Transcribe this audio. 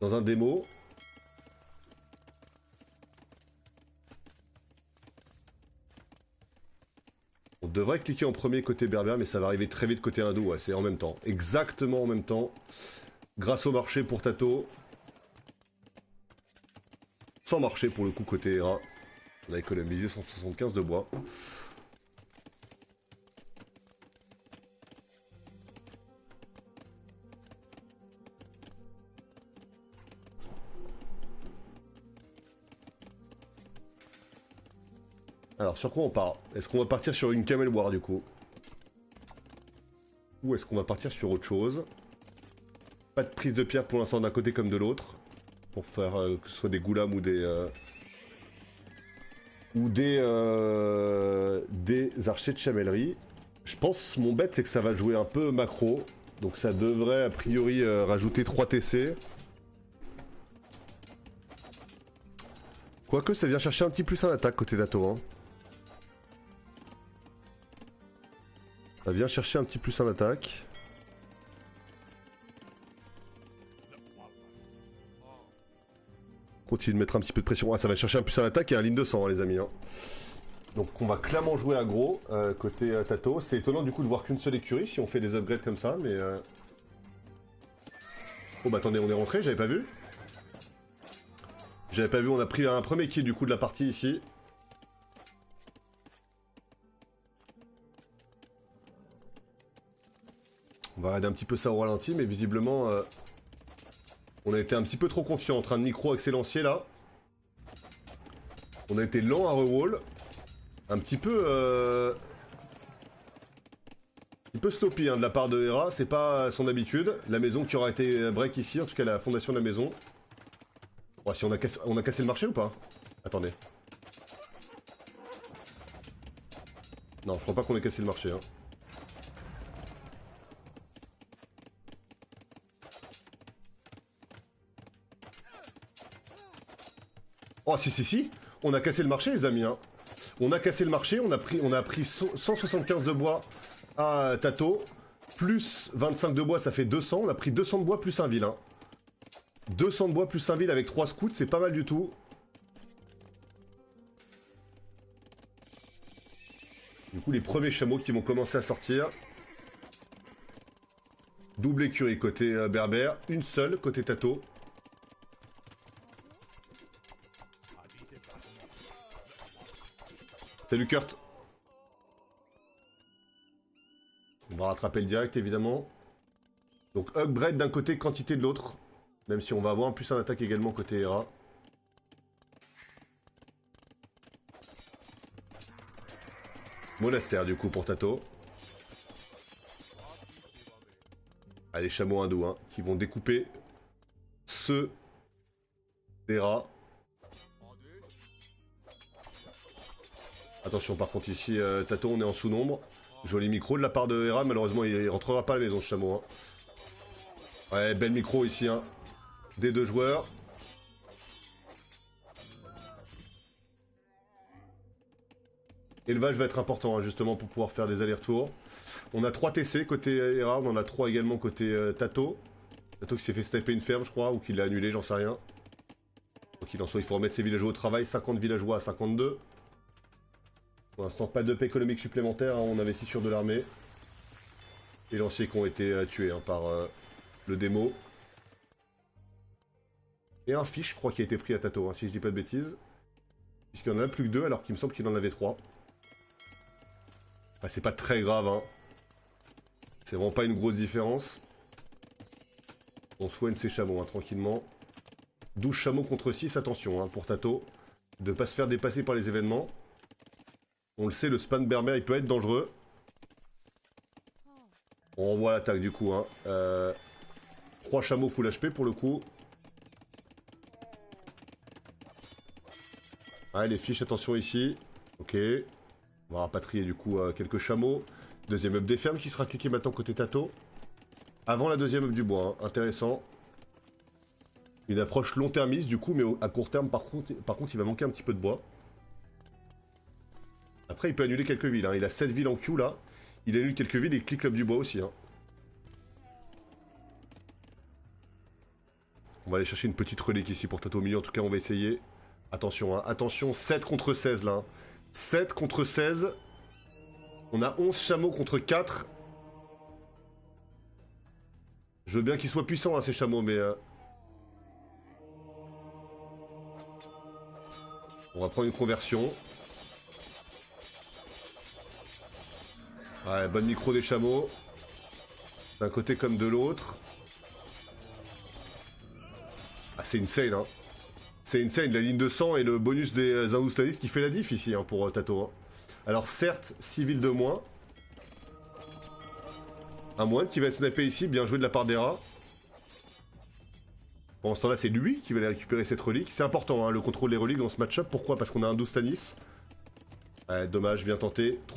dans un démo. On devrait cliquer en premier côté berbère, mais ça va arriver très vite côté hindou, ouais, c'est en même temps. Exactement en même temps. Grâce au marché pour Tato. Sans marché pour le coup côté Hera. On a économisé 175 de bois. Alors sur quoi on part? Est-ce qu'on va partir sur une Camel War du coup? Ou est-ce qu'on va partir sur autre chose? Pas de prise de pierre pour l'instant d'un côté comme de l'autre. Pour faire que ce soit des goulams ou des... des archers de chamellerie. Je pense mon bet c'est que ça va jouer un peu macro. Donc ça devrait a priori rajouter 3 TC. Quoique ça vient chercher un petit plus en attaque côté Dato. Hein. Ça vient chercher un petit plus en attaque. Continue de mettre un petit peu de pression. Ah, ça va chercher un plus en attaque et un ligne de sang, hein, les amis. Hein. Donc on va clairement jouer aggro côté Tato. C'est étonnant du coup de voir qu'une seule écurie si on fait des upgrades comme ça, mais... Oh bah attendez, on est rentré, j'avais pas vu. J'avais pas vu, on a pris un premier kill du coup de la partie ici. On va regarder un petit peu ça au ralenti, mais visiblement... on a été un petit peu trop confiant en train de micro avec ses lanciers là. On a été lent à rewall. Un petit peu sloppy hein, de la part de Hera, c'est pas son habitude. La maison qui aura été break ici, en tout cas la fondation de la maison. Oh, si on a cassé le marché ou pas? Attendez. Non, je crois pas qu'on ait cassé le marché. Hein. Oh si, on a cassé le marché les amis. Hein. On a cassé le marché, on a pris 175 de bois à Tato, plus 25 de bois, ça fait 200. On a pris 200 de bois plus un vilain. 200 de bois plus un ville avec 3 scouts, c'est pas mal du tout. Du coup, les premiers chameaux qui vont commencer à sortir. Double écurie côté berbère, une seule côté Tato. Salut Kurt. On va rattraper le direct évidemment. Donc upgrade d'un côté, quantité de l'autre. Même si on va avoir un plus en attaque également côté Hera. Monastère du coup pour Tato. Ah, les chameaux hindous hein, qui vont découper ceux d'Hera. Attention par contre ici Tato on est en sous-nombre. Joli micro de la part de Hera, malheureusement il rentrera pas à la maison ce chameau. Hein. Ouais, bel micro ici hein. Des deux joueurs. Élevage va être important hein, justement pour pouvoir faire des allers-retours. On a 3 TC côté Hera, on en a 3 également côté Tato. Tato qui s'est fait sniper une ferme je crois, ou qui l'a annulé, j'en sais rien. Donc il en soit, il faut remettre ses villageois au travail, 50 villageois à 52. Pour l'instant pas de paix économique supplémentaire, hein, on investit sur de l'armée. Et lanciers qui ont été tués hein, par le démo. Et un fiche je crois qui a été pris à Tato, hein, si je dis pas de bêtises. Puisqu'il en a plus que 2 alors qu'il me semble qu'il en avait 3. Ah, c'est pas très grave, hein. C'est vraiment pas une grosse différence. On soigne ses chameaux, hein, tranquillement. 12 chameaux contre 6, attention, hein, pour Tato. De pas se faire dépasser par les événements. On le sait, le spam berbère, il peut être dangereux. On renvoie l'attaque, du coup, hein. 3 chameaux full HP, pour le coup. Ah, les fiches, attention ici. Ok. On va rapatrier du coup quelques chameaux. Deuxième up des fermes qui sera cliqué maintenant côté Tato. Avant la deuxième up du bois, hein. Intéressant. Une approche long-termiste du coup, mais à court terme par contre il va manquer un petit peu de bois. Après il peut annuler quelques villes, hein. Il a 7 villes en queue là. Il annule quelques villes et il clique l'up du bois aussi. Hein. On va aller chercher une petite relique ici pour Tato au milieu. En tout cas, on va essayer. Attention, hein. Attention, 7 contre 16 là. 7 contre 16. On a 11 chameaux contre 4. Je veux bien qu'ils soient puissants, hein, ces chameaux, mais... On va prendre une conversion. Ouais, bonne micro des chameaux. D'un côté comme de l'autre. Ah, c'est insane, hein. C'est insane, la ligne de sang et le bonus des Indoustanis qui fait la diff ici, hein, pour Tato. Hein. Alors certes, civil de moins. Un moine qui va être snappé ici, bien joué de la part d'Hera. Pendant ce temps-là, c'est lui qui va aller récupérer cette relique. C'est important, hein, le contrôle des reliques dans ce match-up. Pourquoi? Parce qu'on a un Doustanis. Ouais, dommage, bien tenté. Trop